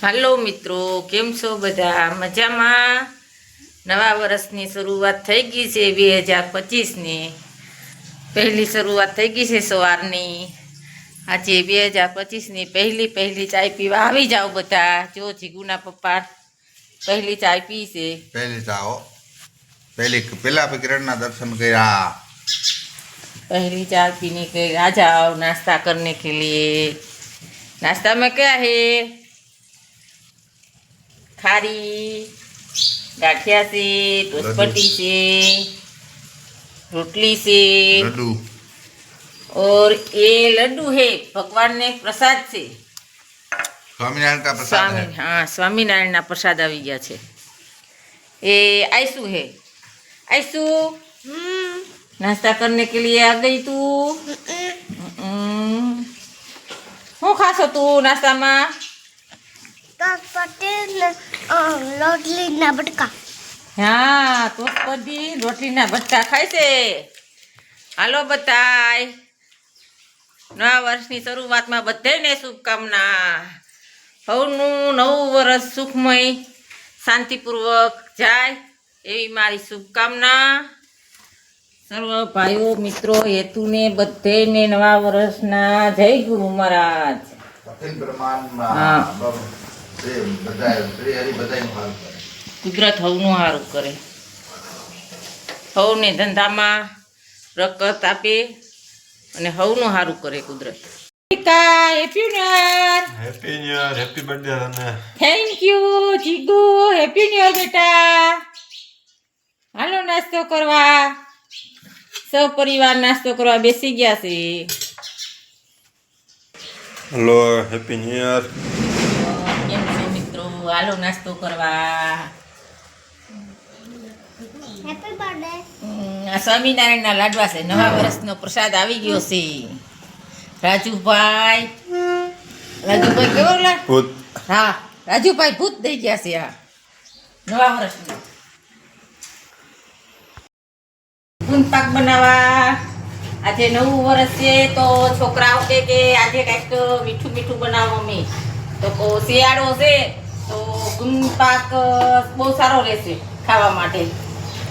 હાલો મિત્રો, કેમ છો બધા? મજામાં? નવા વર્ષની શરૂઆત થઈ ગઈ છે 2025ની. પહેલી શરૂઆત થઈ ગઈ છે સવારની. આજે 2025ની પહેલી ચાય પીવા આવી જાઓ બધા. જો જીગુના પપ્પા પહેલી ચાય પી છે. पहली चाहो पहला किरण दर्शन किया। पहली चाय पीने के आ जाओ नाश्ता करने के लिए। नाश्ता में क्या है? खारी, गाठिया से, टोसपट्टी से, रोटली से, लड्डू और ये लड्डू है भगवान ने प्रसाद से। स्वामीनारायण का प्रसाद है। हाँ, स्वामीनारायण ना प्रसाद आ गया है। ये आयसू है। आयसू नाश्ता करने के लिए आ गई तू? શું ખાશો તું નાસ્તામાં? રોટલીના બટકા. હા, તોસપડી રોટલીના બટકા ખાય છે. હાલો બધાય, નવા વર્ષની શરૂઆતમાં બધાને શુભકામના. સૌનું નવું વર્ષ સુખમય શાંતિપૂર્વક જાય એવી મારી શુભકામના. સર્વ ભાઈઓ મિત્રો હેતુને બધાને નવા વર્ષના જય ગુરુ મહારાજ. કુદરત હવનું સારું કરે, હવને ધંધામાં રકત આપે અને હવનું સારું કરે કુદરત. Happy new year. Happy birthday તને. Thank you Jigu. Happy new year બેટા. હાલો નાસ્તો કરવા. સૌ પરિવાર નાસ્તો કરવા બેસી ગયા છે. Hello, happy new year. કેમ છો મિત્રો? હાલો નાસ્તો કરવા. Happy birthday. આ સ્વામિનારાયણના લાડવા છે. નવા વર્ષનો પ્રસાદ આવી ગયો છે. રાજુભાઈ કેવો લાડ? ભૂત. હા, રાજુભાઈ ભૂત દઈ ગયા છે. આ નવા વર્ષનો ગુંદ પાક બનાવવા. આજે નવું વર્ષ છે તો છોકરાઓ કે આજે કંઈક મીઠું મીઠું બનાવો મમ્મી. તો શિયાળો છે તો ગુંદ પાક બહુ સારો રહેશે ખાવા માટે.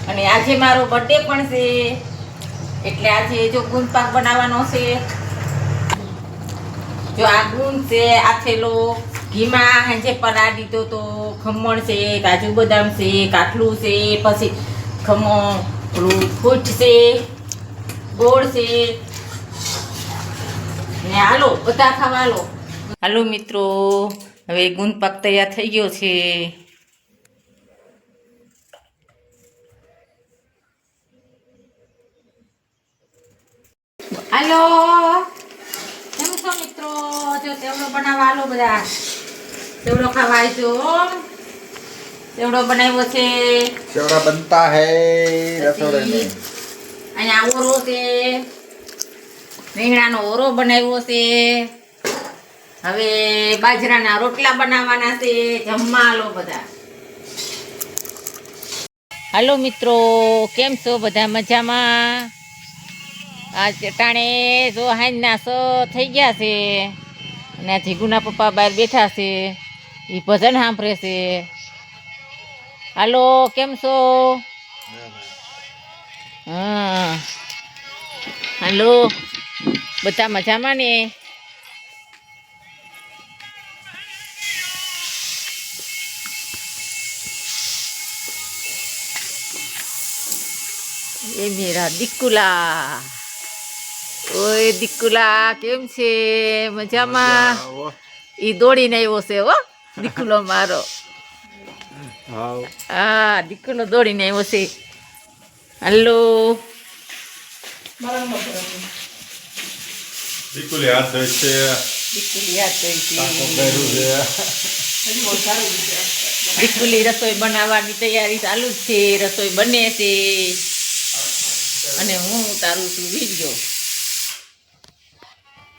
અને આજે મારો બર્થડે પણ છે એટલે આજે જો ગુંદ પાક બનાવવાનો છે. જો આ ગુંદ છે આથેલો ઘીમાં હાંજે પલા દીધો તો ખમણ છે, કાજુ બદામ છે, કાઠલું છે, પછી ખમણ ફૂટ છે, ગોળ છે ને હાલો બધા ખાવા હાલો. હાલો મિત્રો, હવે ગુંદ પાક તૈયાર થઈ ગયો છે. હાલો, કેમ છો મિત્રો? જો સેવડો બનાવવા હાલો બધા. સેવડો ખાવા આવજો. સેવડો બનાવ્યો છે. सेवड़ा बनता है रसोड़े में। અહીંયા ઓરો છે, રીંગણાનો ઓરો બનાવ્યો છે. હવે બાજરાના રોટલા બનાવવાના છે. જમવા હાલો બધા. હાલો મિત્રો, કેમ છો બધા? મજામાં? આ ચટાણે જો હાંજના થઈ ગયા છે અને આ જીગુના પપ્પા બહાર બેઠા છે. એ ભજન સાંભળે છે. હાલો, કેમ છો? હા, હાલો બધા મજામાં ને? એ મેરા દીકુલા. ઓય દીકુલા, કેમ છે? મજામાં? ઈ દોડીને આવ્યો છે હો દીકુલો મારો. હા, દીકુલો દોડીને આવ્યો છે. હલો, દીકુલી હાથ ધોઈ છે. દીકુલી યાદ થઈ કાકો પહેર્યું છે. દીકુલી રસોઈ બનાવવાની તૈયારી ચાલુ જ છે. રસોઈ બને છે અને હું ઉતારું છું વિડીયો.